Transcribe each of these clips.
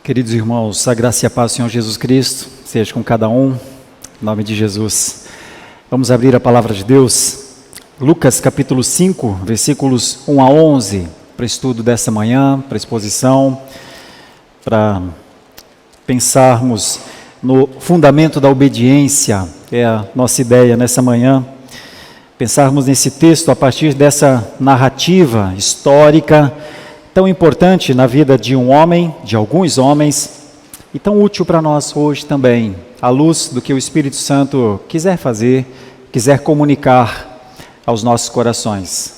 Queridos irmãos, a graça e a paz do Senhor Jesus Cristo seja com cada um, em nome de Jesus. Vamos abrir a palavra de Deus, Lucas capítulo 5, versículos 1 a 11, para o estudo dessa manhã, para a exposição, para pensarmos no fundamento da obediência, é a nossa ideia nessa manhã. Pensarmos nesse texto a partir dessa narrativa histórica, tão importante na vida de um homem, de alguns homens, e tão útil para nós hoje também, à luz do que o Espírito Santo quiser fazer, quiser comunicar aos nossos corações.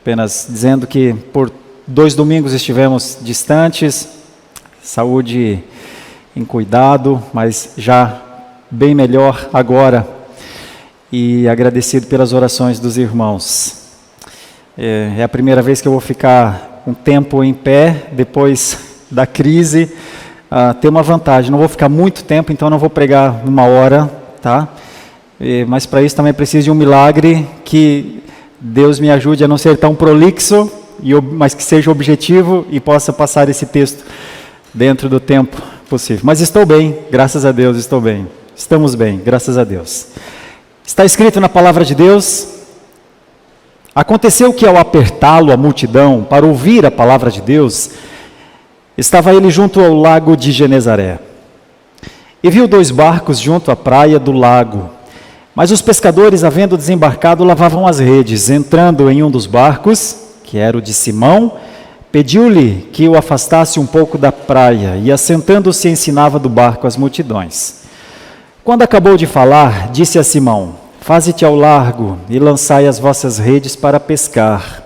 Apenas dizendo que por 2 domingos estivemos distantes, saúde em cuidado, mas já bem melhor agora, e agradecido pelas orações dos irmãos. É a primeira vez que eu vou ficar um tempo em pé, depois da crise. Tem uma vantagem, não vou ficar muito tempo, então não vou pregar 1 hora, tá? Mas para isso também preciso de um milagre, que Deus me ajude a não ser tão prolixo, mas que seja objetivo e possa passar esse texto dentro do tempo possível. Mas estou bem, graças a Deus, estou bem. Estamos bem, graças a Deus. Está escrito na palavra de Deus: aconteceu que ao apertá-lo a multidão para ouvir a palavra de Deus, estava ele junto ao lago de Genezaré. E viu 2 barcos junto à praia do lago. Mas os pescadores, havendo desembarcado, lavavam as redes. Entrando em um dos barcos, que era o de Simão, pediu-lhe que o afastasse um pouco da praia, e assentando-se ensinava do barco as multidões. Quando acabou de falar, disse a Simão: faze-te ao largo e lançai as vossas redes para pescar.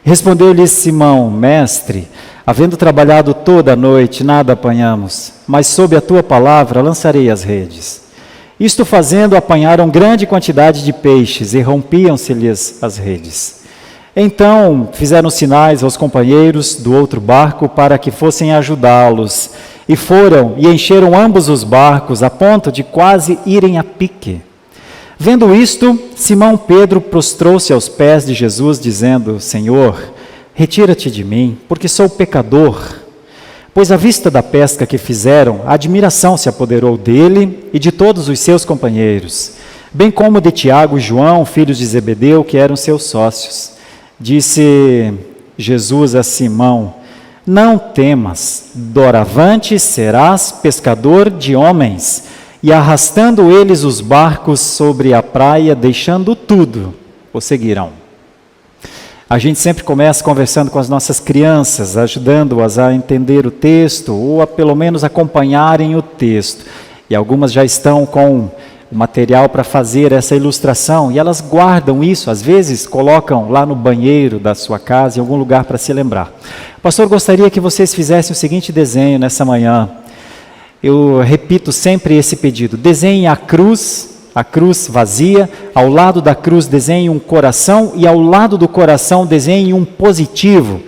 Respondeu-lhe Simão: mestre, havendo trabalhado toda a noite, nada apanhamos, mas sob a tua palavra lançarei as redes. Isto fazendo, apanharam grande quantidade de peixes e rompiam-se-lhes as redes. Então fizeram sinais aos companheiros do outro barco para que fossem ajudá-los, e foram e encheram ambos os barcos a ponto de quase irem a pique. Vendo isto, Simão Pedro prostrou-se aos pés de Jesus, dizendo: Senhor, retira-te de mim, porque sou pecador. Pois à vista da pesca que fizeram, a admiração se apoderou dele e de todos os seus companheiros, bem como de Tiago e João, filhos de Zebedeu, que eram seus sócios. Disse Jesus a Simão: não temas, doravante serás pescador de homens. E arrastando eles os barcos sobre a praia, deixando tudo, o seguirão. A gente sempre começa conversando com as nossas crianças, ajudando-as a entender o texto, ou a pelo menos acompanharem o texto. E algumas já estão com o material para fazer essa ilustração, e elas guardam isso, às vezes colocam lá no banheiro da sua casa, em algum lugar para se lembrar. Pastor, gostaria que vocês fizessem o seguinte desenho nessa manhã. Eu repito sempre esse pedido: desenhe a cruz vazia, ao lado da cruz desenhe um coração, e ao lado do coração desenhe um positivo.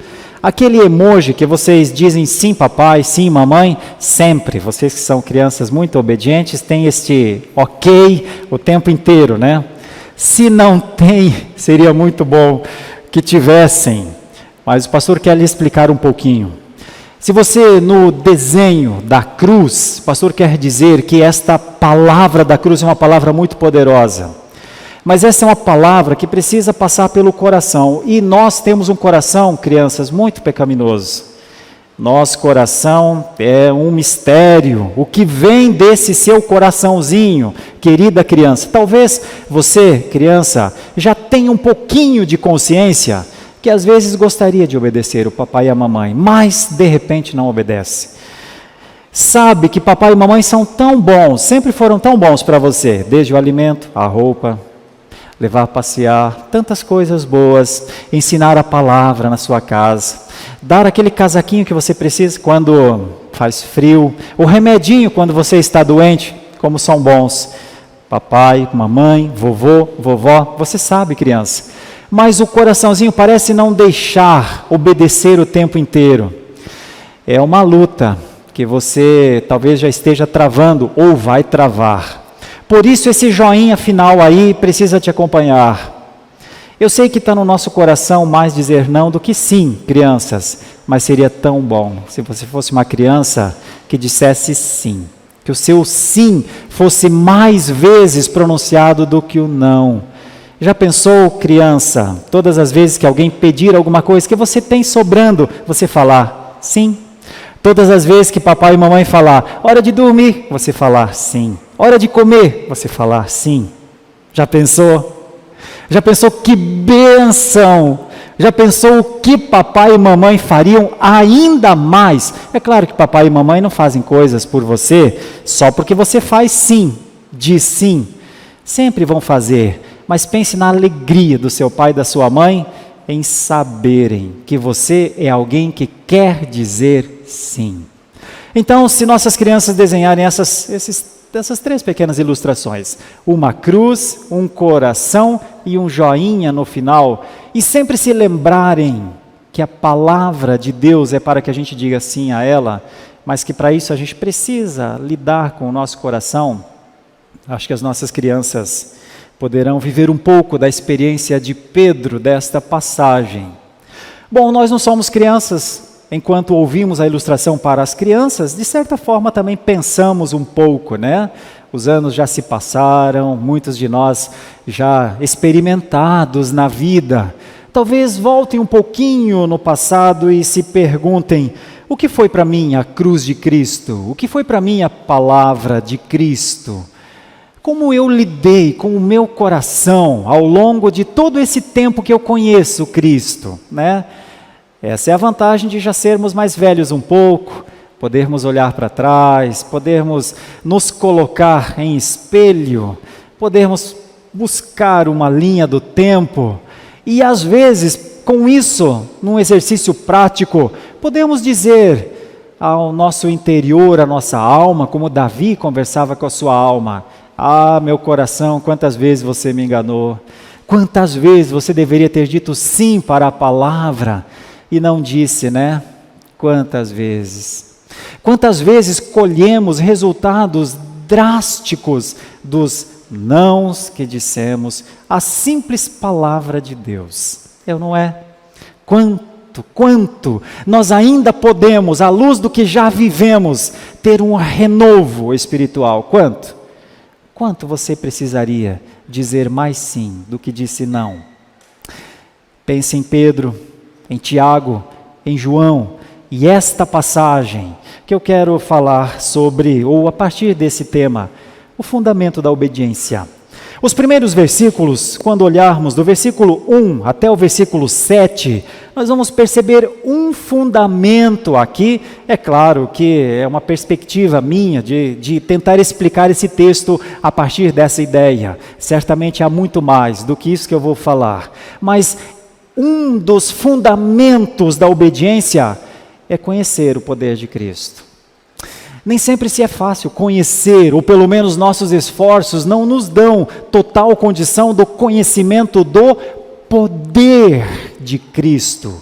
Aquele emoji que vocês dizem sim papai, sim mamãe, sempre. Vocês que são crianças muito obedientes têm este ok o tempo inteiro, né? Se não tem, seria muito bom que tivessem, mas o pastor quer lhe explicar um pouquinho. Se você, no desenho da cruz, o pastor quer dizer que esta palavra da cruz é uma palavra muito poderosa. Mas essa é uma palavra que precisa passar pelo coração. E nós temos um coração, crianças, muito pecaminoso. Nosso coração é um mistério. O que vem desse seu coraçãozinho, querida criança? Talvez você, criança, já tenha um pouquinho de consciência que às vezes gostaria de obedecer o papai e a mamãe, mas de repente não obedece. Sabe que papai e mamãe são tão bons, sempre foram tão bons para você, desde o alimento, a roupa, levar a passear, tantas coisas boas, ensinar a palavra na sua casa, dar aquele casaquinho que você precisa quando faz frio, o remedinho quando você está doente, como são bons. Papai, mamãe, vovô, vovó, você sabe, criança. Mas o coraçãozinho parece não deixar obedecer o tempo inteiro. É uma luta que você talvez já esteja travando ou vai travar. Por isso esse joinha final aí precisa te acompanhar. Eu sei que está no nosso coração mais dizer não do que sim, crianças, mas seria tão bom se você fosse uma criança que dissesse sim, que o seu sim fosse mais vezes pronunciado do que o não. Já pensou, criança, todas as vezes que alguém pedir alguma coisa que você tem sobrando, você falar sim? Todas as vezes que papai e mamãe falar, hora de dormir, você falar sim. Hora de comer, você falar sim. Já pensou? Já pensou que bênção? Já pensou o que papai e mamãe fariam ainda mais? É claro que papai e mamãe não fazem coisas por você só porque você faz sim, diz sim. Sempre vão fazer, mas pense na alegria do seu pai e da sua mãe em saberem que você é alguém que quer dizer sim. Então, se nossas crianças desenharem essas 3 pequenas ilustrações, uma cruz, um coração e um joinha no final, e sempre se lembrarem que a palavra de Deus é para que a gente diga sim a ela, mas que para isso a gente precisa lidar com o nosso coração, acho que as nossas crianças poderão viver um pouco da experiência de Pedro desta passagem. Bom, nós não somos crianças. Enquanto ouvimos a ilustração para as crianças, de certa forma também pensamos um pouco, né? Os anos já se passaram, muitos de nós já experimentados na vida. Talvez voltem um pouquinho no passado e se perguntem: o que foi para mim a cruz de Cristo? O que foi para mim a palavra de Cristo? Como eu lidei com o meu coração ao longo de todo esse tempo que eu conheço Cristo, né? Essa é a vantagem de já sermos mais velhos um pouco, podermos olhar para trás, podermos nos colocar em espelho, podermos buscar uma linha do tempo e às vezes com isso, num exercício prático, podemos dizer ao nosso interior, à nossa alma, como Davi conversava com a sua alma: ah, meu coração, quantas vezes você me enganou, quantas vezes você deveria ter dito sim para a palavra e não disse, né? Quantas vezes? Quantas vezes colhemos resultados drásticos dos nãos que dissemos à simples palavra de Deus? Não é? Quanto nós ainda podemos, à luz do que já vivemos, ter um renovo espiritual? Quanto você precisaria dizer mais sim do que disse não? Pense em Pedro, em Tiago, em João, e esta passagem que eu quero falar sobre, ou a partir desse tema, o fundamento da obediência. Os primeiros versículos, quando olharmos do versículo 1 até o versículo 7, nós vamos perceber um fundamento aqui. É claro que é uma perspectiva minha de tentar explicar esse texto a partir dessa ideia. Certamente há muito mais do que isso que eu vou falar, mas um dos fundamentos da obediência é conhecer o poder de Cristo. Nem sempre se é fácil conhecer, ou pelo menos nossos esforços não nos dão total condição do conhecimento do poder de Cristo.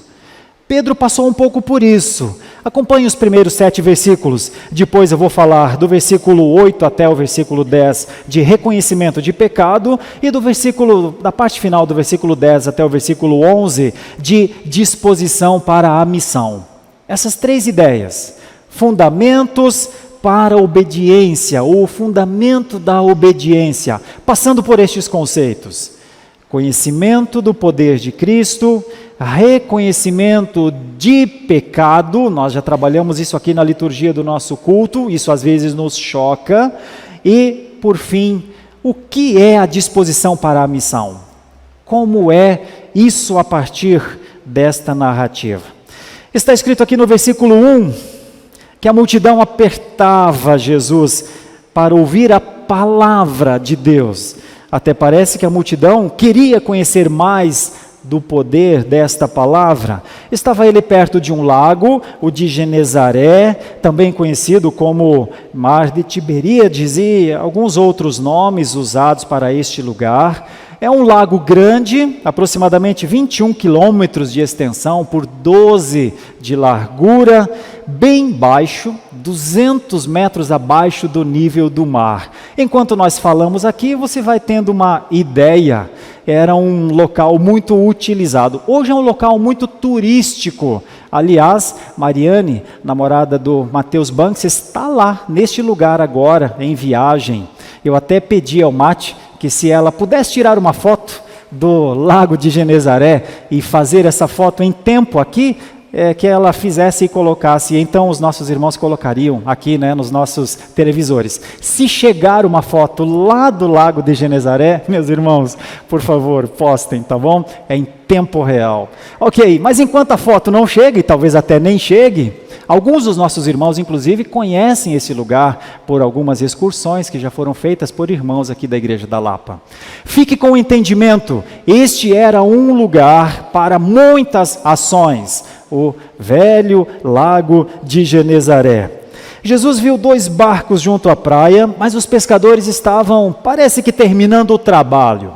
Pedro passou um pouco por isso. Acompanhe os primeiros 7 versículos. Depois eu vou falar do versículo 8 até o versículo 10 de reconhecimento de pecado e da parte final do versículo 10 até o versículo 11 de disposição para a missão. Essas 3 ideias. Fundamentos para a obediência, ou o fundamento da obediência, passando por estes conceitos: conhecimento do poder de Cristo, reconhecimento de pecado, nós já trabalhamos isso aqui na liturgia do nosso culto, isso às vezes nos choca, e, por fim, o que é a disposição para a missão? Como é isso a partir desta narrativa? Está escrito aqui no versículo 1, que a multidão apertava Jesus para ouvir a palavra de Deus. Até parece que a multidão queria conhecer mais do poder desta palavra. Estava ele perto de um lago, o de Genezaré, também conhecido como Mar de Tiberíades e alguns outros nomes usados para este lugar. É um lago grande, aproximadamente 21 quilômetros de extensão por 12 de largura, bem baixo, 200 metros abaixo do nível do mar. Enquanto nós falamos aqui, você vai tendo uma ideia. Era um local muito utilizado. Hoje é um local muito turístico. Aliás, Mariane, namorada do Matheus Banks, está lá, neste lugar agora, em viagem. Eu até pedi ao Mate que se ela pudesse tirar uma foto do Lago de Genezaré e fazer essa foto em tempo aqui, que ela fizesse e colocasse, então os nossos irmãos colocariam aqui, né, nos nossos televisores. Se chegar uma foto lá do Lago de Genezaré, meus irmãos, por favor, postem, tá bom? É em tempo real. Ok, mas enquanto a foto não chega, e talvez até nem chegue, alguns dos nossos irmãos, inclusive, conhecem esse lugar por algumas excursões que já foram feitas por irmãos aqui da Igreja da Lapa. Fique com o entendimento, este era um lugar para muitas ações, o velho Lago de Genezaré. Jesus viu 2 barcos junto à praia, mas os pescadores estavam, parece que terminando o trabalho.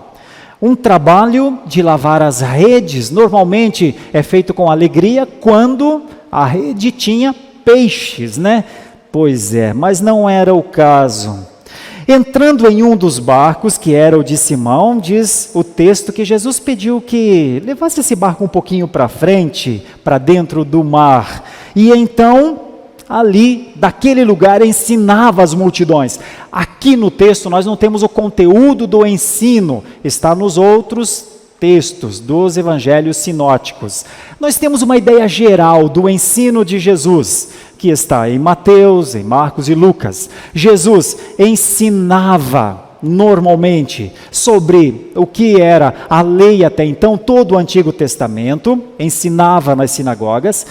Um trabalho de lavar as redes, normalmente é feito com alegria quando a rede tinha peixes, né? Pois é, mas não era o caso. Entrando em um dos barcos, que era o de Simão, diz o texto que Jesus pediu que levasse esse barco um pouquinho para frente, para dentro do mar. E então, ali, daquele lugar, ensinava as multidões. Aqui no texto nós não temos o conteúdo do ensino, está nos outros textos dos evangelhos sinóticos. Nós temos uma ideia geral do ensino de Jesus, que está em Mateus, em Marcos e Lucas. Jesus ensinava normalmente sobre o que era a lei até então, todo o Antigo Testamento, ensinava nas sinagogas,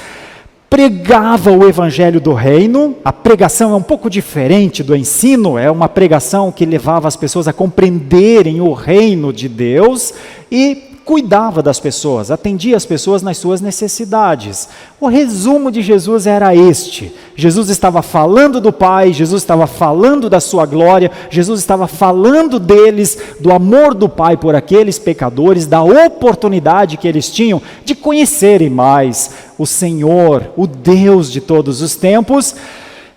pregava o evangelho do reino. A pregação é um pouco diferente do ensino, é uma pregação que levava as pessoas a compreenderem o reino de Deus e cuidava das pessoas, atendia as pessoas nas suas necessidades. O resumo de Jesus era este: Jesus estava falando do Pai, Jesus estava falando da sua glória, Jesus estava falando deles, do amor do Pai por aqueles pecadores, da oportunidade que eles tinham de conhecerem mais o Senhor, o Deus de todos os tempos,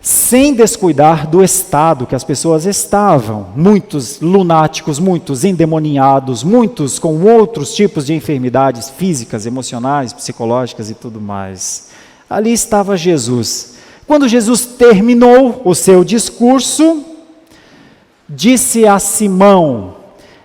sem descuidar do estado que as pessoas estavam. Muitos lunáticos, muitos endemoniados, muitos com outros tipos de enfermidades físicas, emocionais, psicológicas e tudo mais. Ali estava Jesus. Quando Jesus terminou o seu discurso, disse a Simão: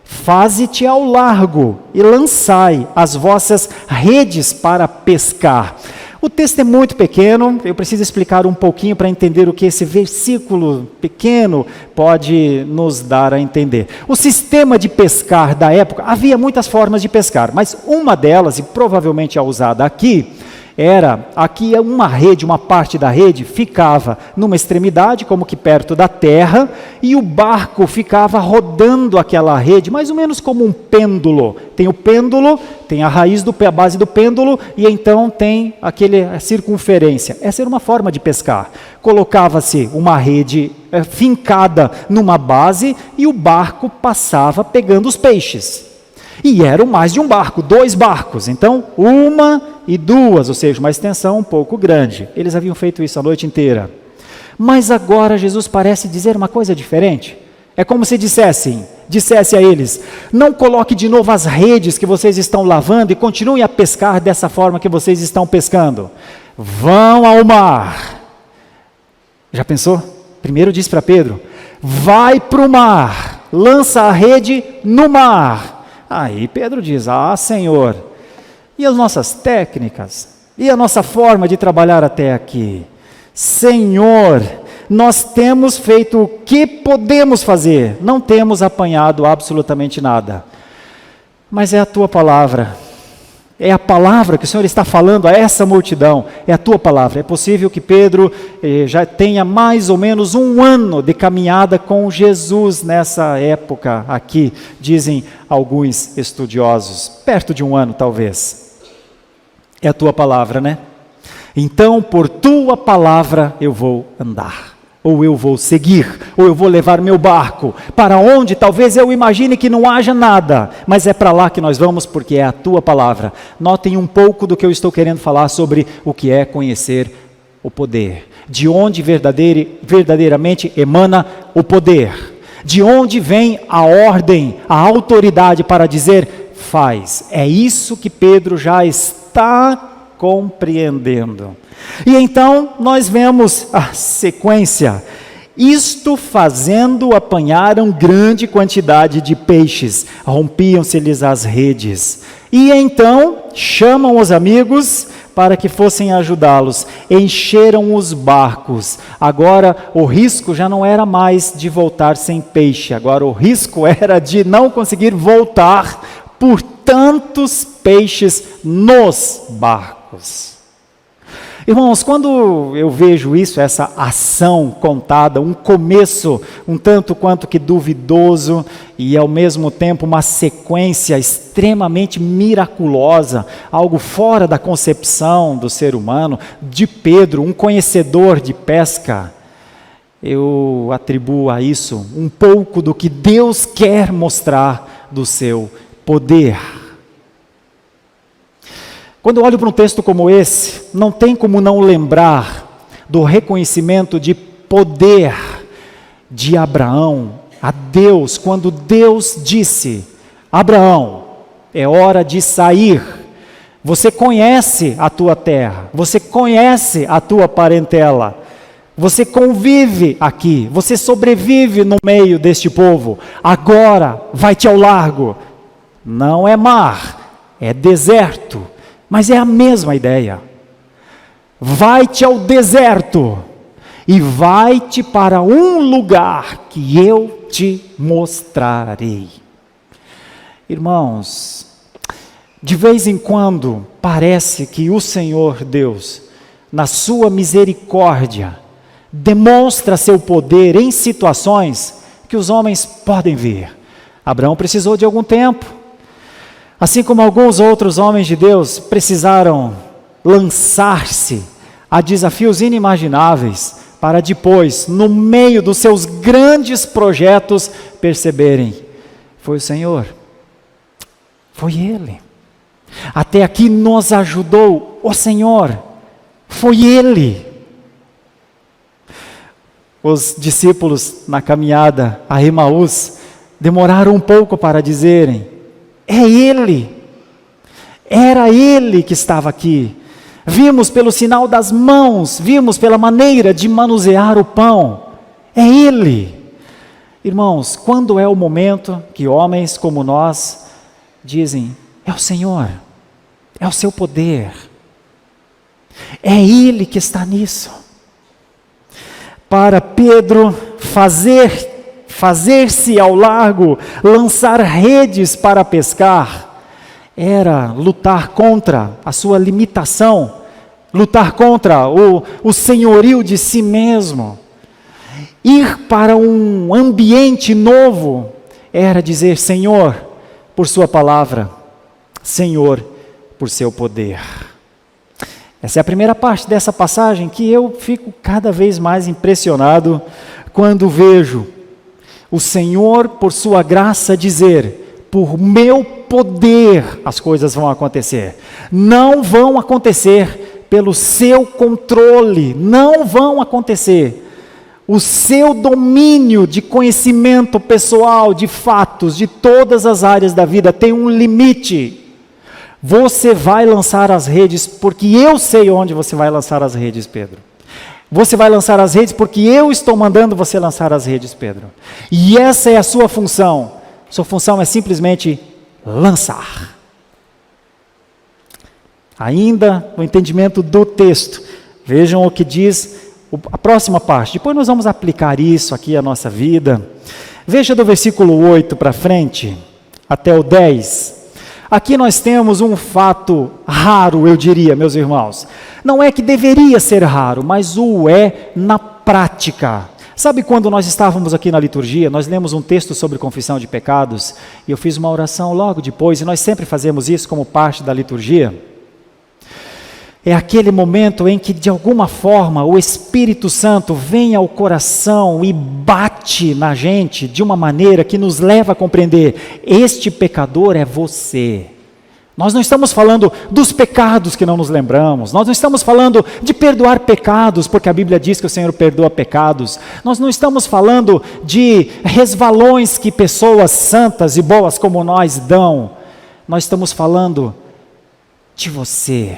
faze-te ao largo e lançai as vossas redes para pescar. O texto é muito pequeno, eu preciso explicar um pouquinho para entender o que esse versículo pequeno pode nos dar a entender. O sistema de pescar da época, havia muitas formas de pescar, mas uma delas, e provavelmente a usada aqui, era, aqui uma rede, uma parte da rede ficava numa extremidade, como que perto da terra, e o barco ficava rodando aquela rede, mais ou menos como um pêndulo. Tem o pêndulo, tem a raiz, a base do pêndulo, e então tem a circunferência. Essa era uma forma de pescar. Colocava-se uma rede fincada numa base, e o barco passava pegando os peixes. E eram mais de um barco, 2 barcos, então 1 e 2, ou seja, uma extensão um pouco grande. Eles haviam feito isso a noite inteira. Mas agora Jesus parece dizer uma coisa diferente. É como se dissesse a eles: não coloque de novo as redes que vocês estão lavando e continuem a pescar dessa forma que vocês estão pescando. Vão ao mar. Já pensou? Primeiro disse para Pedro: vai para o mar, lança a rede no mar. Aí Pedro diz: ah, Senhor, e as nossas técnicas? E a nossa forma de trabalhar até aqui? Senhor, nós temos feito o que podemos fazer, não temos apanhado absolutamente nada. Mas é a tua palavra, é a palavra que o Senhor está falando a essa multidão, é a tua palavra. É possível que Pedro já tenha mais ou menos 1 ano de caminhada com Jesus nessa época aqui, dizem alguns estudiosos, perto de 1 ano talvez. É a tua palavra, né? Então, por tua palavra eu vou andar. ou eu vou seguir, ou eu vou levar meu barco para onde talvez eu imagine que não haja nada, mas é para lá que nós vamos porque é a tua palavra. Notem um pouco do que eu estou querendo falar sobre o que é conhecer o poder, de onde verdadeiramente emana o poder, de onde vem a ordem, a autoridade para dizer faz. É isso que Pedro já está compreendendo. E então nós vemos a sequência. Isto fazendo, apanharam grande quantidade de peixes, rompiam-se-lhes as redes. E então chamam os amigos para que fossem ajudá-los. Encheram os barcos. Agora o risco já não era mais de voltar sem peixe. Agora o risco era de não conseguir voltar por tantos peixes nos barcos. Irmãos, quando eu vejo isso, essa ação contada, um começo um tanto quanto que duvidoso e ao mesmo tempo uma sequência extremamente miraculosa, algo fora da concepção do ser humano, de Pedro, um conhecedor de pesca, eu atribuo a isso um pouco do que Deus quer mostrar do seu poder. Quando eu olho para um texto como esse, não tem como não lembrar do reconhecimento de poder de Abraão a Deus, quando Deus disse: Abraão, é hora de sair, você conhece a tua terra, você conhece a tua parentela, você convive aqui, você sobrevive no meio deste povo, agora vai-te ao largo. Não é mar, é deserto, mas é a mesma ideia. Vai-te ao deserto e vai-te para um lugar que eu te mostrarei. Irmãos, de vez em quando parece que o Senhor Deus, na sua misericórdia, demonstra seu poder em situações que os homens podem ver. Abraão precisou de algum tempo, assim como alguns outros homens de Deus precisaram lançar-se a desafios inimagináveis para depois, no meio dos seus grandes projetos, perceberem: foi o Senhor, foi Ele. Até aqui nos ajudou o Senhor, foi Ele. Os discípulos na caminhada a Emaús demoraram um pouco para dizerem: é Ele, era Ele que estava aqui. Vimos pelo sinal das mãos, vimos pela maneira de manusear o pão, é Ele. Irmãos, quando é o momento que homens como nós dizem: é o Senhor, é o seu poder, é Ele que está nisso. Para Pedro fazer-se ao largo, lançar redes para pescar, era lutar contra a sua limitação, lutar contra o senhorio de si mesmo. Ir para um ambiente novo era dizer: Senhor, por sua palavra, Senhor, por seu poder. Essa é a primeira parte dessa passagem que eu fico cada vez mais impressionado quando vejo o Senhor, por sua graça, dizer: por meu poder as coisas vão acontecer. Não vão acontecer pelo seu controle, não vão acontecer. O seu domínio de conhecimento pessoal, de fatos, de todas as áreas da vida tem um limite. Você vai lançar as redes porque eu sei onde você vai lançar as redes, Pedro. Você vai lançar as redes porque eu estou mandando você lançar as redes, Pedro. E essa é a sua função. Sua função é simplesmente lançar. Ainda no entendimento do texto, vejam o que diz a próxima parte. Depois nós vamos aplicar isso aqui à nossa vida. Veja do versículo 8 para frente, até o 10. Aqui nós temos um fato raro, eu diria, meus irmãos. Não é que deveria ser raro, mas o é na prática. Sabe quando nós estávamos aqui na liturgia, nós lemos um texto sobre confissão de pecados, e eu fiz uma oração logo depois, e nós sempre fazemos isso como parte da liturgia. é aquele momento em que, de alguma forma, o Espírito Santo vem ao coração e bate na gente de uma maneira que nos leva a compreender: este pecador é você. Nós não estamos falando dos pecados que não nos lembramos, nós não estamos falando de perdoar pecados, porque a Bíblia diz que o Senhor perdoa pecados, nós não estamos falando de resvalões que pessoas santas e boas como nós dão, nós estamos falando de você,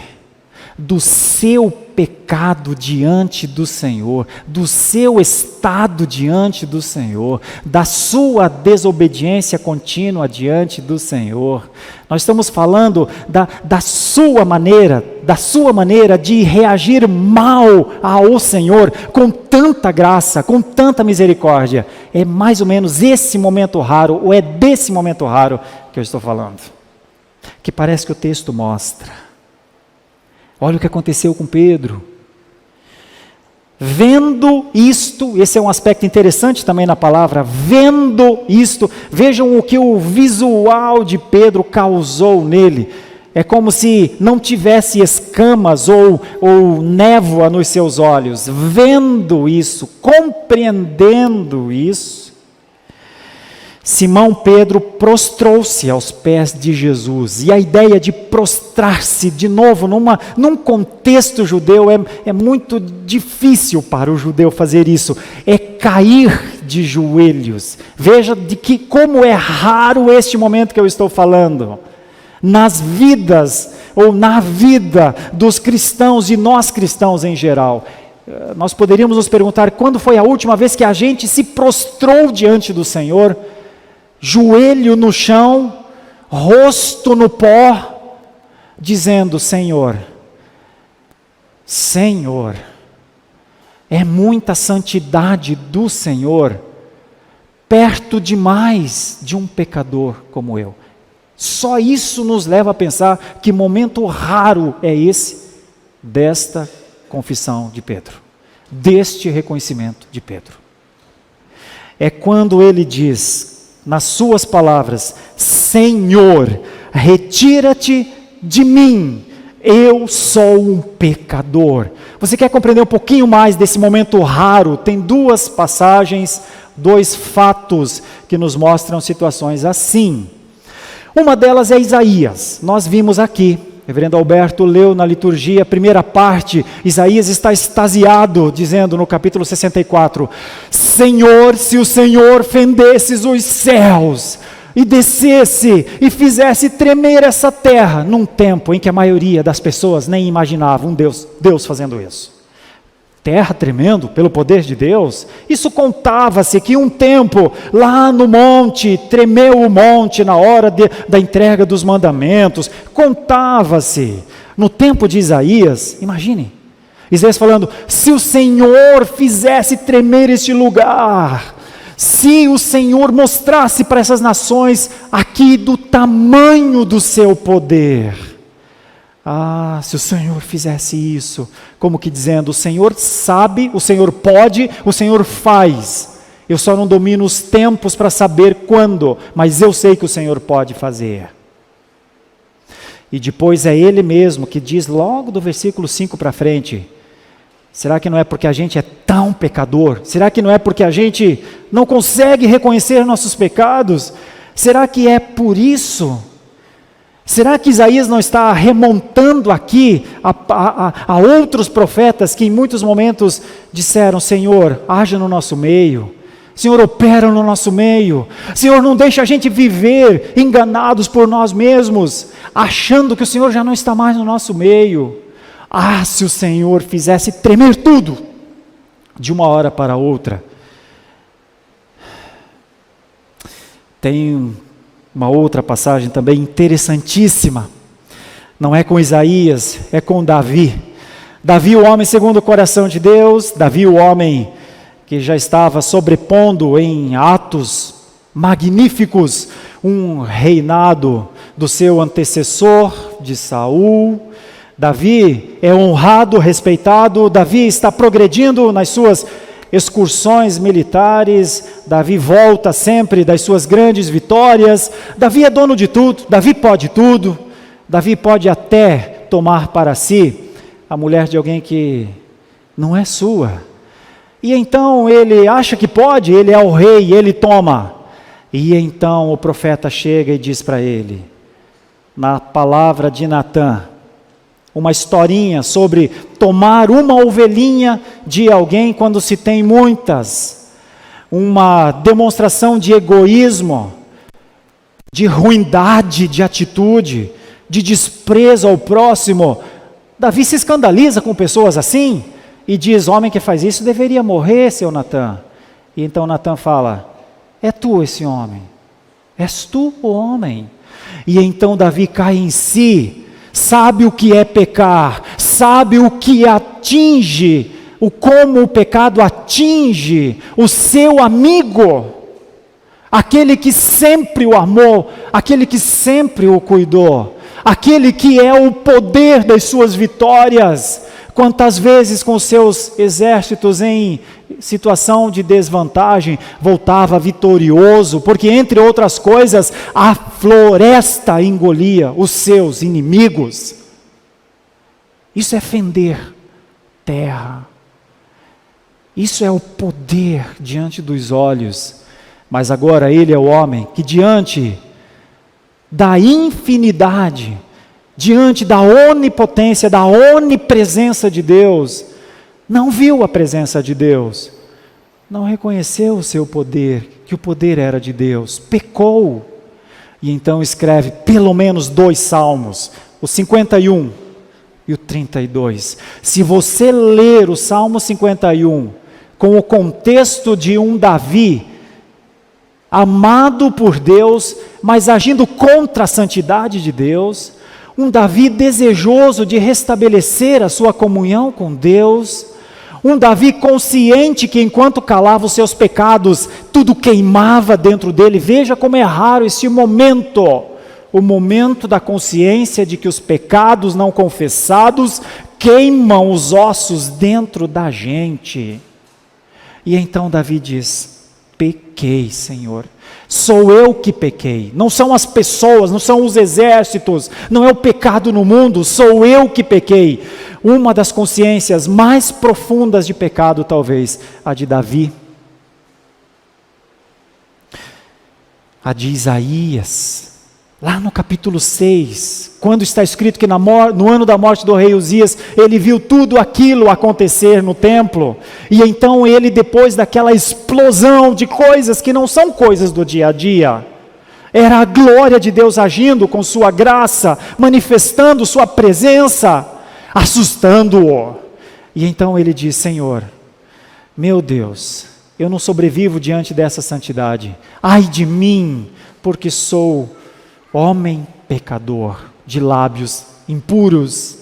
do seu pecado diante do Senhor, do seu estado diante do Senhor, da sua desobediência contínua diante do Senhor. Nós estamos falando da sua maneira de reagir mal ao Senhor, com tanta graça, com tanta misericórdia. É mais ou menos esse momento raro, ou é desse momento raro que eu estou falando, que parece que o texto mostra. Olha o que aconteceu com Pedro. Vendo isto, esse é um aspecto interessante também na palavra, vendo isto, vejam o que o visual de Pedro causou nele. É como se não tivesse escamas ou névoa nos seus olhos. Vendo isso, compreendendo isso, Simão Pedro prostrou-se aos pés de Jesus. E a ideia de prostrar-se, de novo, num contexto judeu, é muito difícil para o judeu fazer isso. É cair de joelhos. Veja como é raro este momento que eu estou falando. Nas vidas, ou na vida dos cristãos e nós cristãos em geral. Nós poderíamos nos perguntar, quando foi a última vez que a gente se prostrou diante do Senhor? Joelho no chão, rosto no pó, dizendo: Senhor, é muita santidade do Senhor, perto demais de um pecador como eu. Só isso nos leva a pensar que momento raro é esse, desta confissão de Pedro, deste reconhecimento de Pedro. É quando ele diz, nas suas palavras: Senhor, retira-te de mim, eu sou um pecador. Você quer compreender um pouquinho mais desse momento raro? Tem duas passagens, dois fatos que nos mostram situações assim. Uma delas é Isaías, nós vimos aqui, o reverendo Alberto leu na liturgia a primeira parte. Isaías está extasiado, dizendo no capítulo 64, Senhor, se o Senhor fendesses os céus, e descesse, e fizesse tremer essa terra, num tempo em que a maioria das pessoas nem imaginava um Deus fazendo isso. Terra tremendo pelo poder de Deus, isso contava-se que um tempo lá no monte, tremeu o monte na hora da entrega dos mandamentos, contava-se, no tempo de Isaías, imagine, Isaías falando, se o Senhor fizesse tremer este lugar, se o Senhor mostrasse para essas nações aqui do tamanho do seu poder, se o Senhor fizesse isso, como que dizendo, o Senhor sabe, o Senhor pode, o Senhor faz, eu só não domino os tempos para saber quando, mas eu sei que o Senhor pode fazer. E depois é Ele mesmo que diz logo do versículo 5 para frente, será que não é porque a gente é tão pecador? Será que não é porque a gente não consegue reconhecer nossos pecados? Será que é por isso? Será que Isaías não está remontando aqui a outros profetas que em muitos momentos disseram, Senhor, haja no nosso meio, Senhor, opera no nosso meio, Senhor, não deixa a gente viver enganados por nós mesmos, achando que o Senhor já não está mais no nosso meio. Se o Senhor fizesse tremer tudo, de uma hora para outra. Tem uma outra passagem também interessantíssima, não é com Isaías, é com Davi. Davi, o homem segundo o coração de Deus, Davi, o homem que já estava sobrepondo em atos magníficos um reinado do seu antecessor, de Saul. Davi é honrado, respeitado, Davi está progredindo nas suas excursões militares, Davi volta sempre das suas grandes vitórias, Davi é dono de tudo, Davi pode tudo, Davi pode até tomar para si a mulher de alguém que não é sua. E então ele acha que pode, ele é o rei, ele toma. E então o profeta chega e diz para ele, na palavra de Natã, uma historinha sobre tomar uma ovelhinha de alguém quando se tem muitas. Uma demonstração de egoísmo, de ruindade de atitude, de desprezo ao próximo. Davi se escandaliza com pessoas assim e diz, homem que faz isso deveria morrer, seu Natã. E então Natã fala, é tu esse homem, és tu o homem. E então Davi cai em si, sabe o que é pecar, sabe o que atinge, como o pecado atinge o seu amigo, aquele que sempre o amou, aquele que sempre o cuidou, aquele que é o poder das suas vitórias. Quantas vezes com seus exércitos em situação de desvantagem, voltava vitorioso, porque entre outras coisas, a floresta engolia os seus inimigos. Isso é fender terra. Isso é o poder diante dos olhos. Mas agora ele é o homem que diante da infinidade, diante da onipotência, da onipresença de Deus, não viu a presença de Deus, não reconheceu o seu poder, que o poder era de Deus, pecou. E então escreve pelo menos 2 salmos, o 51 e o 32. Se você ler o Salmo 51 com o contexto de um Davi amado por Deus, mas agindo contra a santidade de Deus, um Davi desejoso de restabelecer a sua comunhão com Deus, um Davi consciente que enquanto calava os seus pecados, tudo queimava dentro dele. Veja como é raro esse momento, o momento da consciência de que os pecados não confessados queimam os ossos dentro da gente. E então Davi diz, pequei, Senhor, sou eu que pequei, não são as pessoas, não são os exércitos, não é o pecado no mundo, sou eu que pequei. Uma das consciências mais profundas de pecado, talvez, a de Davi, a de Isaías, lá no capítulo 6, quando está escrito que no ano da morte do rei Uzias, ele viu tudo aquilo acontecer no templo, e então ele, depois daquela explosão de coisas que não são coisas do dia a dia, era a glória de Deus agindo com sua graça, manifestando sua presença, assustando-o, e então ele diz, Senhor, meu Deus, eu não sobrevivo diante dessa santidade, ai de mim, porque sou homem pecador, de lábios impuros.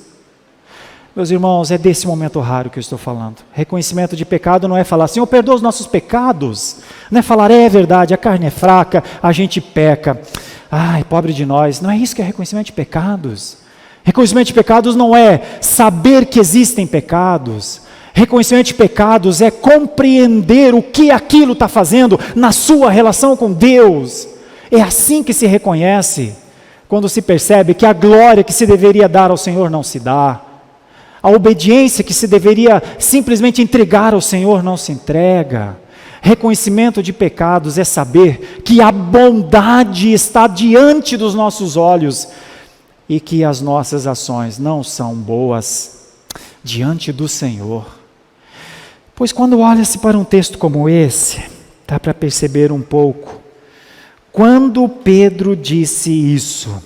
Meus irmãos, é desse momento raro que eu estou falando. Reconhecimento de pecado não é falar, Senhor, perdoa os nossos pecados. Não é falar, é verdade, a carne é fraca, a gente peca. Ai, pobre de nós. Não é isso que é reconhecimento de pecados. Reconhecimento de pecados não é saber que existem pecados. Reconhecimento de pecados é compreender o que aquilo está fazendo na sua relação com Deus. É assim que se reconhece, quando se percebe que a glória que se deveria dar ao Senhor não se dá, a obediência que se deveria simplesmente entregar ao Senhor não se entrega. Reconhecimento de pecados é saber que a bondade está diante dos nossos olhos e que as nossas ações não são boas diante do Senhor. Pois quando olha-se para um texto como esse, dá para perceber um pouco. Quando Pedro disse isso,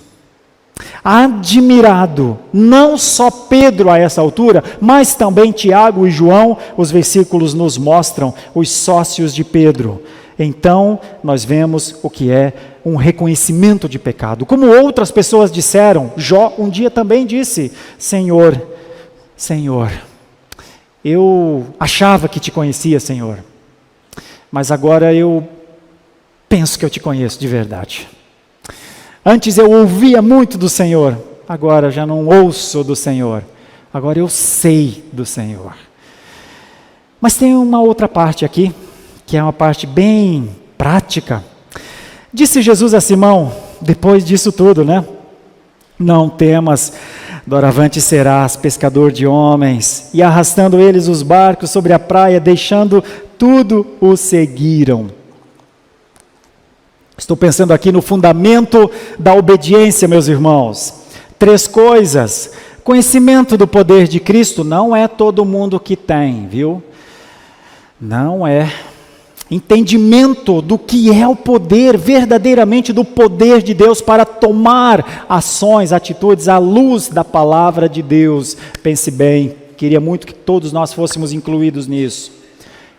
admirado, não só Pedro a essa altura, mas também Tiago e João, os versículos nos mostram, os sócios de Pedro. Então, nós vemos o que é um reconhecimento de pecado. Como outras pessoas disseram, Jó um dia também disse, Senhor, eu achava que te conhecia, Senhor, mas agora eu penso que eu te conheço de verdade. Antes eu ouvia muito do Senhor, agora já não ouço do Senhor, agora eu sei do Senhor. Mas tem uma outra parte aqui, que é uma parte bem prática. Disse Jesus a Simão, depois disso tudo, né? Não temas, Doravante serás pescador de homens. E arrastando eles os barcos sobre a praia, deixando tudo, o seguiram. Estou pensando aqui no fundamento da obediência, meus irmãos. 3 coisas. Conhecimento do poder de Cristo, não é todo mundo que tem, viu? Não é. Entendimento do que é o poder, verdadeiramente do poder de Deus para tomar ações, atitudes à luz da palavra de Deus. Pense bem, queria muito que todos nós fôssemos incluídos nisso.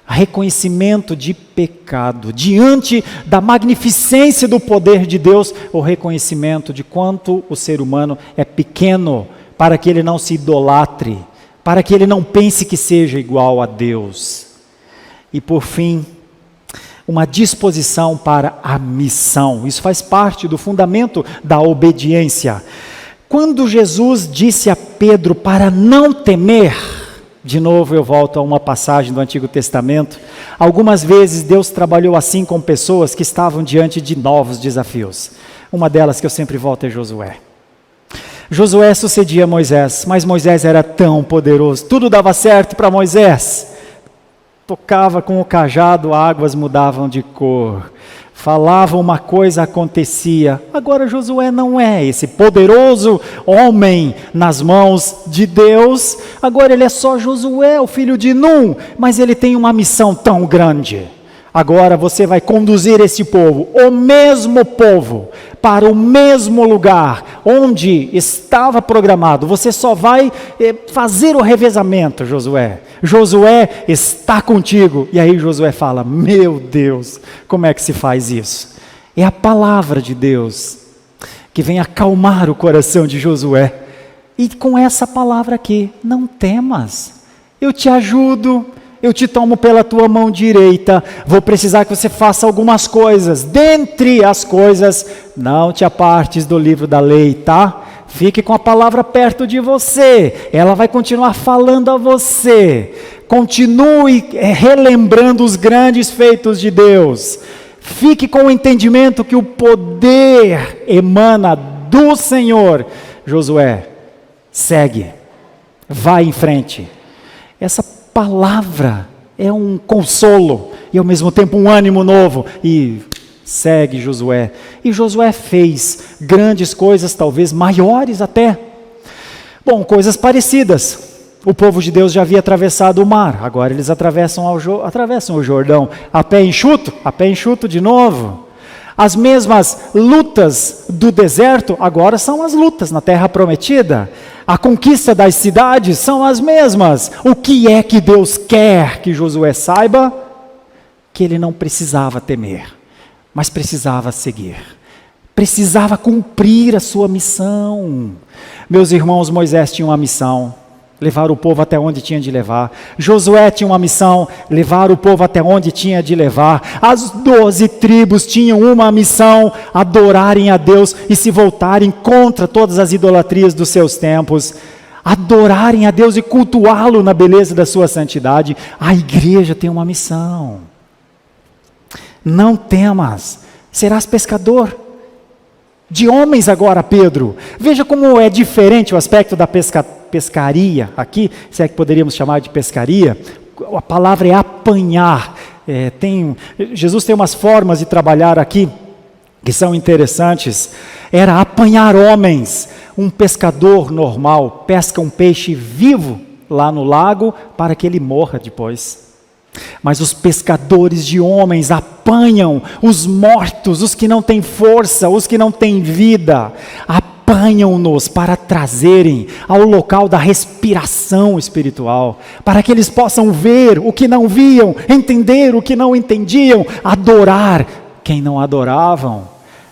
Reconhecimento de pecado, diante da magnificência do poder de Deus, o reconhecimento de quanto o ser humano é pequeno, para que ele não se idolatre, para que ele não pense que seja igual a Deus. E por fim, uma disposição para a missão. Isso faz parte do fundamento da obediência. Quando Jesus disse a Pedro para não temer, de novo eu volto a uma passagem do Antigo Testamento, algumas vezes Deus trabalhou assim com pessoas que estavam diante de novos desafios. Uma delas que eu sempre volto é Josué. Josué sucedia a Moisés, mas Moisés era tão poderoso, tudo dava certo para Moisés. Tocava com o cajado, águas mudavam de cor. Falava uma coisa, acontecia. Agora Josué não é esse poderoso homem nas mãos de Deus. Agora ele é só Josué, o filho de Num, mas ele tem uma missão tão grande. Agora você vai conduzir esse povo, o mesmo povo, para o mesmo lugar onde estava programado. Você só vai fazer o revezamento, Josué. Josué está contigo. E aí Josué fala, meu Deus, como é que se faz isso? É a palavra de Deus que vem acalmar o coração de Josué. E com essa palavra aqui, não temas, eu te ajudo. Eu te tomo pela tua mão direita, vou precisar que você faça algumas coisas. Dentre as coisas, não te apartes do livro da lei, tá? Fique com a palavra perto de você, ela vai continuar falando a você. Continue relembrando os grandes feitos de Deus. Fique com o entendimento que o poder emana do Senhor. Josué, segue, vai em frente. Essa palavra é um consolo e ao mesmo tempo um ânimo novo. E segue Josué. E Josué fez grandes coisas, talvez maiores até. Bom, coisas parecidas. O povo de Deus já havia atravessado o mar, agora eles atravessam o Jordão a pé enxuto de novo. As mesmas lutas do deserto agora são as lutas na terra prometida. A conquista das cidades são as mesmas. O que é que Deus quer que Josué saiba? Que ele não precisava temer, mas precisava seguir. Precisava cumprir a sua missão. Meus irmãos, Moisés tinha uma missão. Levar o povo até onde tinha de levar. Josué tinha uma missão, levar o povo até onde tinha de levar. As 12 tribos tinham uma missão, adorarem a Deus e se voltarem contra todas as idolatrias dos seus tempos. Adorarem a Deus e cultuá-lo na beleza da sua santidade. A igreja tem uma missão. Não temas, serás pescador de homens agora, Pedro. Veja como é diferente o aspecto da pescaria aqui, se é que poderíamos chamar de pescaria. A palavra é apanhar. Jesus tem umas formas de trabalhar aqui que são interessantes. Era apanhar homens. Um pescador normal pesca um peixe vivo lá no lago para que ele morra depois. Mas os pescadores de homens apanham os mortos, os que não têm força, os que não têm vida, apanham-nos para trazerem ao local da respiração espiritual, para que eles possam ver o que não viam, entender o que não entendiam, adorar quem não adoravam.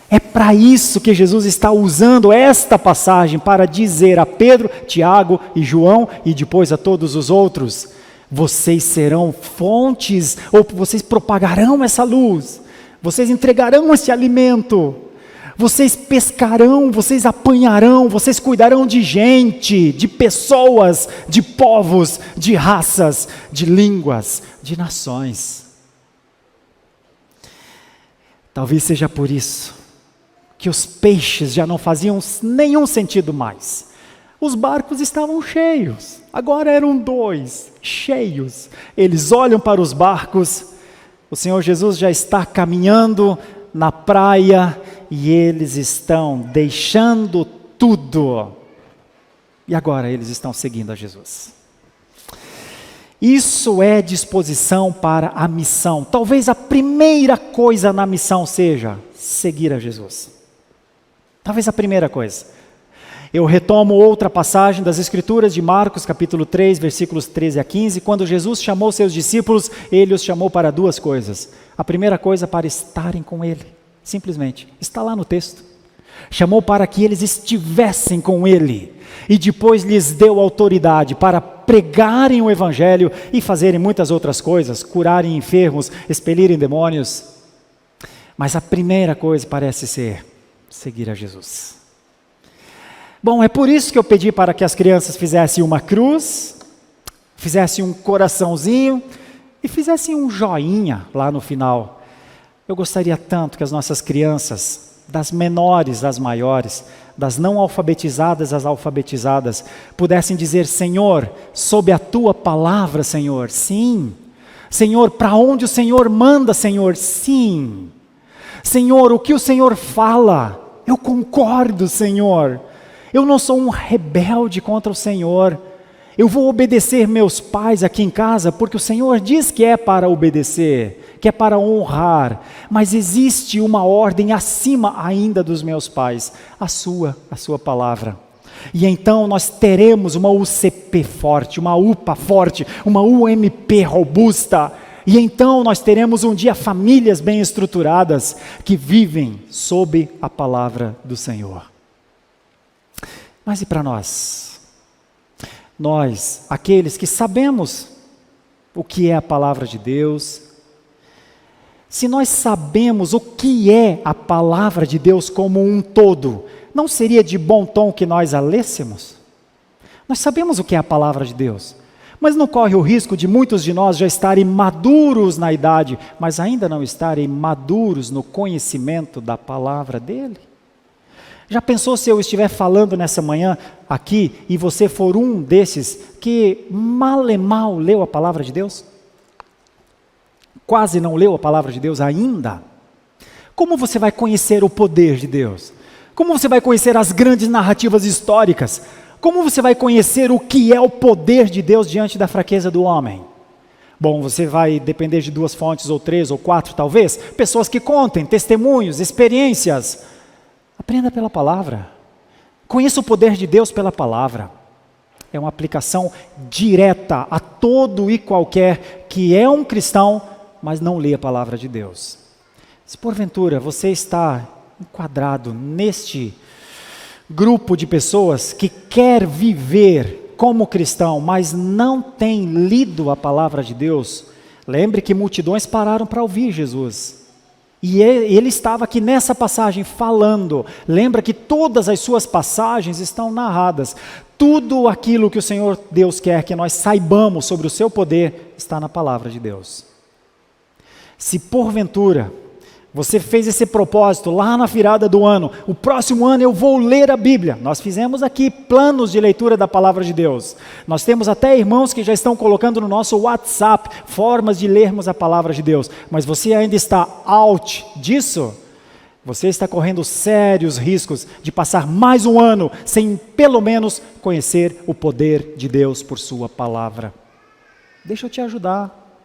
É para isso que Jesus está usando esta passagem, para dizer a Pedro, Tiago e João, e depois a todos os outros: vocês serão fontes, ou vocês propagarão essa luz, vocês entregarão esse alimento, vocês pescarão, vocês apanharão, vocês cuidarão de gente, de pessoas, de povos, de raças, de línguas, de nações. Talvez seja por isso que os peixes já não faziam nenhum sentido mais. Os barcos estavam cheios, agora eram 2, cheios. Eles olham para os barcos, o Senhor Jesus já está caminhando na praia e eles estão deixando tudo. E agora eles estão seguindo a Jesus. Isso é disposição para a missão. Talvez a primeira coisa na missão seja seguir a Jesus. Talvez a primeira coisa. Eu retomo outra passagem das Escrituras de Marcos, capítulo 3, versículos 13 a 15. Quando Jesus chamou seus discípulos, Ele os chamou para 2 coisas. A primeira coisa, para estarem com Ele. Simplesmente, está lá no texto. Chamou para que eles estivessem com Ele. E depois lhes deu autoridade para pregarem o Evangelho e fazerem muitas outras coisas. Curarem enfermos, expelirem demônios. Mas a primeira coisa parece ser seguir a Jesus. Bom, é por isso que eu pedi para que as crianças fizessem uma cruz, fizessem um coraçãozinho e fizessem um joinha lá no final. Eu gostaria tanto que as nossas crianças, das menores às maiores, das não alfabetizadas às alfabetizadas, pudessem dizer: Senhor, sob a Tua palavra, Senhor, sim. Senhor, para onde o Senhor manda, Senhor, sim. Senhor, o que o Senhor fala, eu concordo, Senhor. Eu não sou um rebelde contra o Senhor. Eu vou obedecer meus pais aqui em casa, porque o Senhor diz que é para obedecer, que é para honrar. Mas existe uma ordem acima ainda dos meus pais, a sua palavra. E então nós teremos uma UCP forte, uma UPA forte, uma UMP robusta. E então nós teremos um dia famílias bem estruturadas, que vivem sob a palavra do Senhor. Mas e para nós? Nós, aqueles que sabemos o que é a palavra de Deus, se nós sabemos o que é a palavra de Deus como um todo, não seria de bom tom que nós a lêssemos? Nós sabemos o que é a palavra de Deus, mas não corre o risco de muitos de nós já estarem maduros na idade, mas ainda não estarem maduros no conhecimento da palavra dele? Já pensou se eu estiver falando nessa manhã aqui e você for um desses que mal e mal leu a palavra de Deus? Quase não leu a palavra de Deus ainda? Como você vai conhecer o poder de Deus? Como você vai conhecer as grandes narrativas históricas? Como você vai conhecer o que é o poder de Deus diante da fraqueza do homem? Bom, você vai depender de 2 fontes, ou 3, ou 4 talvez, pessoas que contem testemunhos, experiências. Aprenda pela palavra. Conheça o poder de Deus pela palavra. É uma aplicação direta a todo e qualquer que é um cristão, mas não lê a palavra de Deus. Se porventura você está enquadrado neste grupo de pessoas que quer viver como cristão, mas não tem lido a palavra de Deus, lembre que multidões pararam para ouvir Jesus. E ele estava aqui nessa passagem falando. Lembra que todas as suas passagens estão narradas. Tudo aquilo que o Senhor Deus quer que nós saibamos sobre o seu poder está na palavra de Deus. Se porventura você fez esse propósito lá na virada do ano, o próximo ano eu vou ler a Bíblia. Nós fizemos aqui planos de leitura da palavra de Deus. Nós temos até irmãos que já estão colocando no nosso WhatsApp formas de lermos a palavra de Deus. Mas você ainda está out disso? Você está correndo sérios riscos de passar mais um ano sem pelo menos conhecer o poder de Deus por sua palavra. Deixa eu te ajudar.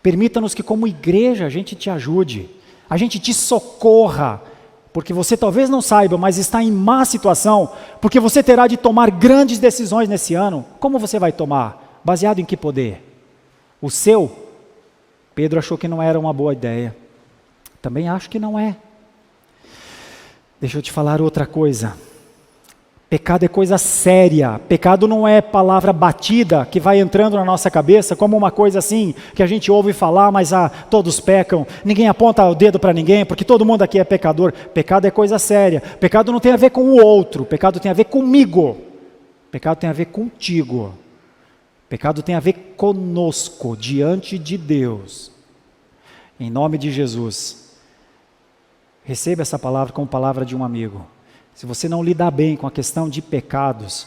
Permita-nos que como igreja a gente te ajude. A gente te socorra, porque você talvez não saiba, mas está em má situação, porque você terá de tomar grandes decisões nesse ano. Como você vai tomar? Baseado em que poder? O seu? Pedro achou que não era uma boa ideia. Também acho que não é. Deixa eu te falar outra coisa. Pecado é coisa séria. Pecado não é palavra batida que vai entrando na nossa cabeça como uma coisa assim, que a gente ouve falar, mas todos pecam, ninguém aponta o dedo para ninguém, porque todo mundo aqui é pecador. Pecado é coisa séria. Pecado não tem a ver com o outro, pecado tem a ver comigo. Pecado tem a ver contigo. Pecado tem a ver conosco, diante de Deus. Em nome de Jesus, receba essa palavra como palavra de um amigo. Se você não lidar bem com a questão de pecados,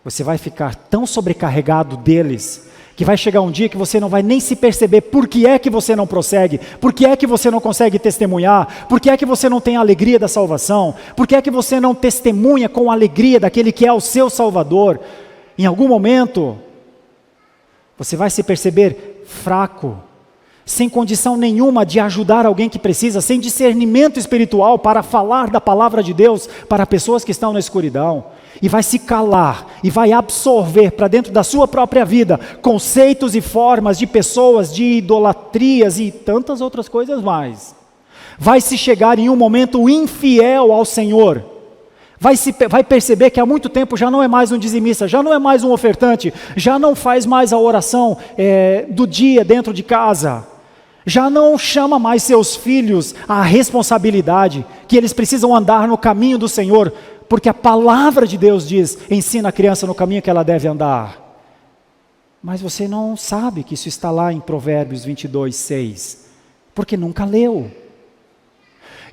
Você vai ficar tão sobrecarregado deles, que vai chegar um dia que você não vai nem se perceber por que é que você não prossegue, por que é que você não consegue testemunhar, por que é que você não tem a alegria da salvação, por que é que você não testemunha com a alegria daquele que é o seu Salvador. Em algum momento, você vai se perceber fraco, sem condição nenhuma de ajudar alguém que precisa, sem discernimento espiritual para falar da palavra de Deus para pessoas que estão na escuridão. E vai se calar, e vai absorver para dentro da sua própria vida conceitos e formas de pessoas, de idolatrias e tantas outras coisas mais. Vai se chegar em um momento infiel ao Senhor. Vai perceber que há muito tempo já não é mais um dizimista, já não é mais um ofertante, já não faz mais a oração do dia dentro de casa. Já não chama mais seus filhos à responsabilidade, que eles precisam andar no caminho do Senhor, porque a palavra de Deus diz, ensina a criança no caminho que ela deve andar. Mas você não sabe que isso está lá em Provérbios 22:6, porque nunca leu.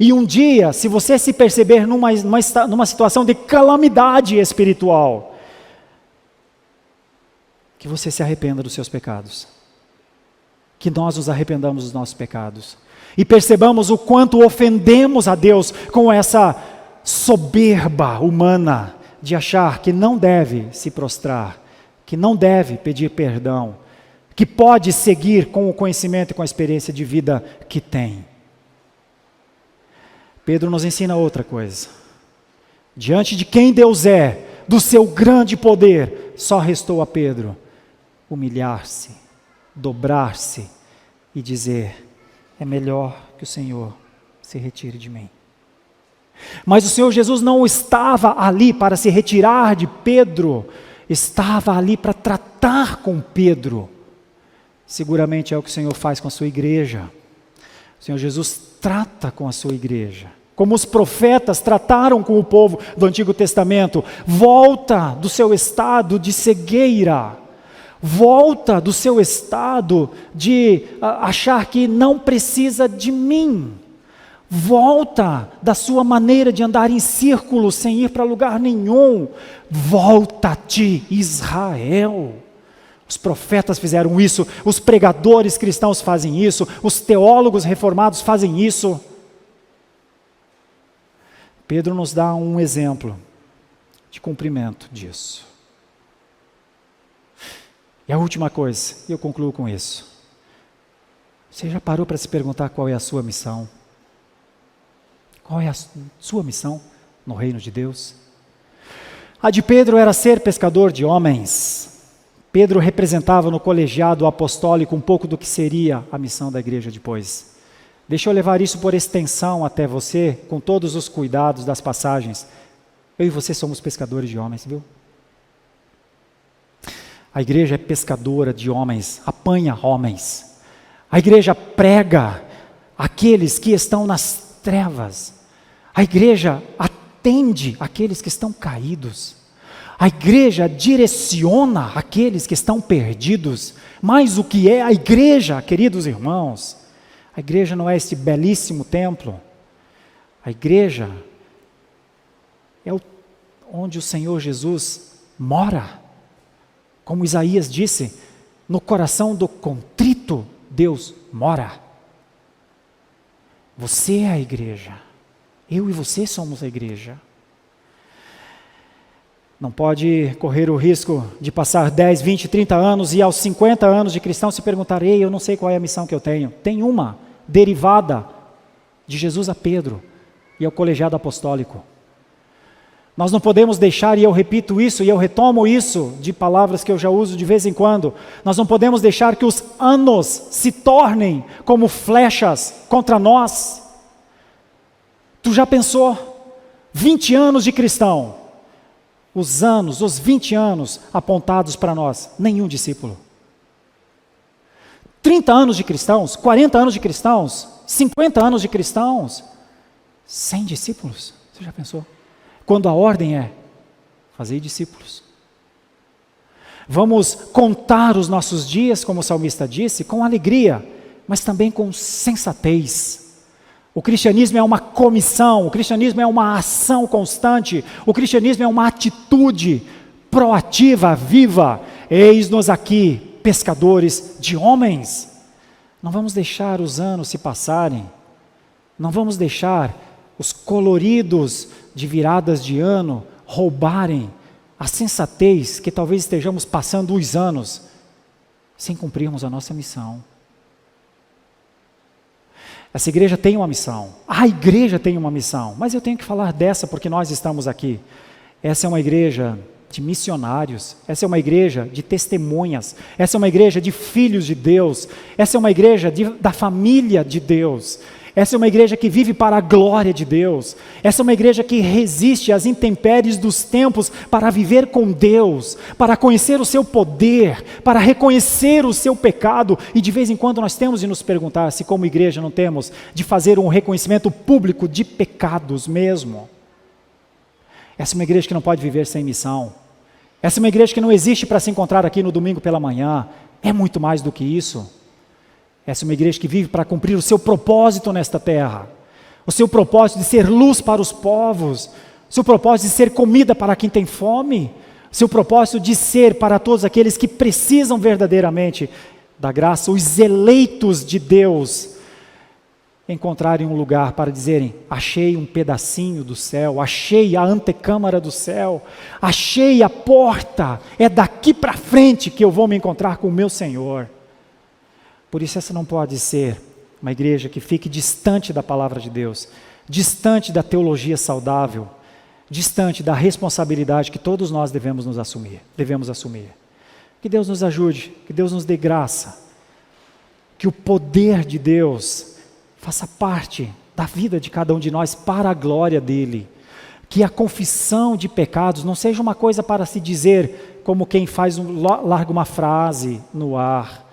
E um dia, se você se perceber numa situação de calamidade espiritual, que você se arrependa dos seus pecados. Que nós nos arrependamos dos nossos pecados. E percebamos o quanto ofendemos a Deus com essa soberba humana de achar que não deve se prostrar, que não deve pedir perdão, que pode seguir com o conhecimento e com a experiência de vida que tem. Pedro nos ensina outra coisa. Diante de quem Deus é, do seu grande poder, só restou a Pedro humilhar-se, dobrar-se e dizer: é melhor que o Senhor se retire de mim. Mas o Senhor Jesus não estava ali para se retirar de Pedro, estava ali para tratar com Pedro. Seguramente é o que o Senhor faz com a sua igreja. O Senhor Jesus trata com a sua igreja, como os profetas trataram com o povo do Antigo Testamento. Volta do seu estado de cegueira, volta do seu estado de achar que não precisa de mim. Volta da sua maneira de andar em círculos sem ir para lugar nenhum. Volta-te, Israel. Os profetas fizeram isso, os pregadores cristãos fazem isso, os teólogos reformados fazem isso. Pedro nos dá um exemplo de cumprimento disso. E a última coisa, e eu concluo com isso. Você já parou para se perguntar qual é a sua missão? Qual é a sua missão no reino de Deus? A de Pedro era ser pescador de homens. Pedro representava no colegiado apostólico um pouco do que seria a missão da igreja depois. Deixa eu levar isso por extensão até você, com todos os cuidados das passagens. Eu e você somos pescadores de homens, viu? A igreja é pescadora de homens, apanha homens. A igreja prega aqueles que estão nas trevas. A igreja atende aqueles que estão caídos. A igreja direciona aqueles que estão perdidos. Mas o que é a igreja, queridos irmãos? A igreja não é esse belíssimo templo. A igreja é onde o Senhor Jesus mora. Como Isaías disse, no coração do contrito Deus mora. Você é a igreja. Eu e você somos a igreja. Não pode correr o risco de passar 10, 20, 30 anos e aos 50 anos de cristão se perguntar: ei, eu não sei qual é a missão que eu tenho. Tem uma, derivada de Jesus a Pedro e ao colegiado apostólico. Nós não podemos deixar, e eu repito isso, e eu retomo isso de palavras que eu já uso de vez em quando, nós não podemos deixar que os anos se tornem como flechas contra nós. Tu já pensou? 20 anos de cristão, os 20 anos apontados para nós, nenhum discípulo. 30 anos de cristãos, 40 anos de cristãos, 50 anos de cristãos, 100 discípulos, você já pensou? Quando a ordem é, fazei discípulos. Vamos contar os nossos dias, como o salmista disse, com alegria, mas também com sensatez. O cristianismo é uma comissão, o cristianismo é uma ação constante, o cristianismo é uma atitude proativa, viva. Eis-nos aqui, pescadores de homens. Não vamos deixar os anos se passarem. Não vamos deixar os coloridos de viradas de ano roubarem a sensatez que talvez estejamos passando os anos sem cumprirmos a nossa missão. Essa igreja tem uma missão. A igreja tem uma missão. Mas eu tenho que falar dessa porque nós estamos aqui. Essa é uma igreja de missionários. Essa é uma igreja de testemunhas. Essa é uma igreja de filhos de Deus. Essa é uma igreja da família de Deus. Essa é uma igreja que vive para a glória de Deus. Essa é uma igreja que resiste às intempéries dos tempos para viver com Deus, para conhecer o seu poder, para reconhecer o seu pecado. E de vez em quando nós temos de nos perguntar se como igreja não temos de fazer um reconhecimento público de pecados mesmo. Essa é uma igreja que não pode viver sem missão. Essa é uma igreja que não existe para se encontrar aqui no domingo pela manhã. É muito mais do que isso. Essa é uma igreja que vive para cumprir o seu propósito nesta terra. O seu propósito de ser luz para os povos. O seu propósito de ser comida para quem tem fome. O seu propósito de ser para todos aqueles que precisam verdadeiramente da graça, os eleitos de Deus, encontrarem um lugar para dizerem: achei um pedacinho do céu, achei a antecâmara do céu, achei a porta, é daqui para frente que eu vou me encontrar com o meu Senhor. Por isso essa não pode ser uma igreja que fique distante da palavra de Deus, distante da teologia saudável, distante da responsabilidade que todos nós devemos assumir. Que Deus nos ajude, que Deus nos dê graça, que o poder de Deus faça parte da vida de cada um de nós para a glória dele. Que a confissão de pecados não seja uma coisa para se dizer como quem larga uma frase no ar.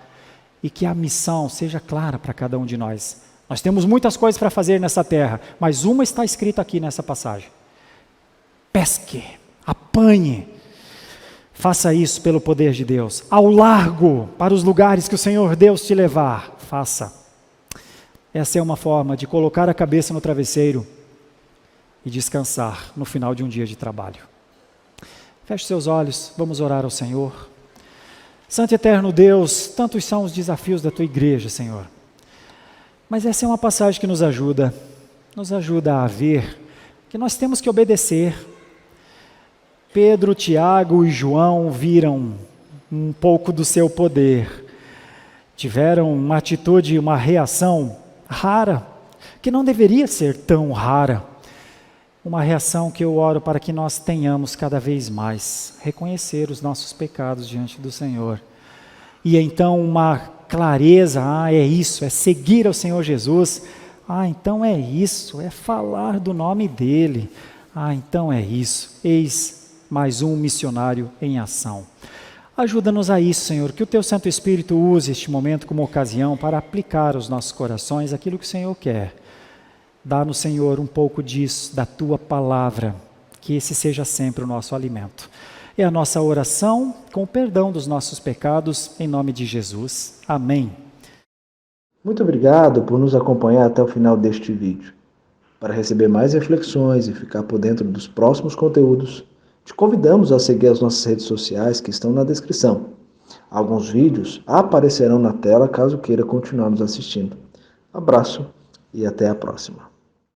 E que a missão seja clara para cada um de nós. Nós temos muitas coisas para fazer nessa terra, mas uma está escrita aqui nessa passagem. Pesque, apanhe, faça isso pelo poder de Deus. Ao largo, para os lugares que o Senhor Deus te levar, faça. Essa é uma forma de colocar a cabeça no travesseiro e descansar no final de um dia de trabalho. Feche seus olhos, vamos orar ao Senhor. Santo e eterno Deus, tantos são os desafios da tua igreja, Senhor. Mas essa é uma passagem que nos ajuda a ver que nós temos que obedecer. Pedro, Tiago e João viram um pouco do seu poder. Tiveram uma atitude, uma reação rara, que não deveria ser tão rara. Uma reação que eu oro para que nós tenhamos cada vez mais, reconhecer os nossos pecados diante do Senhor. E então uma clareza, é isso, é seguir ao Senhor Jesus. Então é isso, é falar do nome dEle. Então é isso, eis mais um missionário em ação. Ajuda-nos a isso, Senhor, que o Teu Santo Espírito use este momento como ocasião para aplicar aos nossos corações aquilo que o Senhor quer. Dá-nos, Senhor, um pouco disso, da Tua palavra, que esse seja sempre o nosso alimento. É a nossa oração com o perdão dos nossos pecados, em nome de Jesus. Amém. Muito obrigado por nos acompanhar até o final deste vídeo. Para receber mais reflexões e ficar por dentro dos próximos conteúdos, te convidamos a seguir as nossas redes sociais que estão na descrição. Alguns vídeos aparecerão na tela caso queira continuar nos assistindo. Abraço e até a próxima.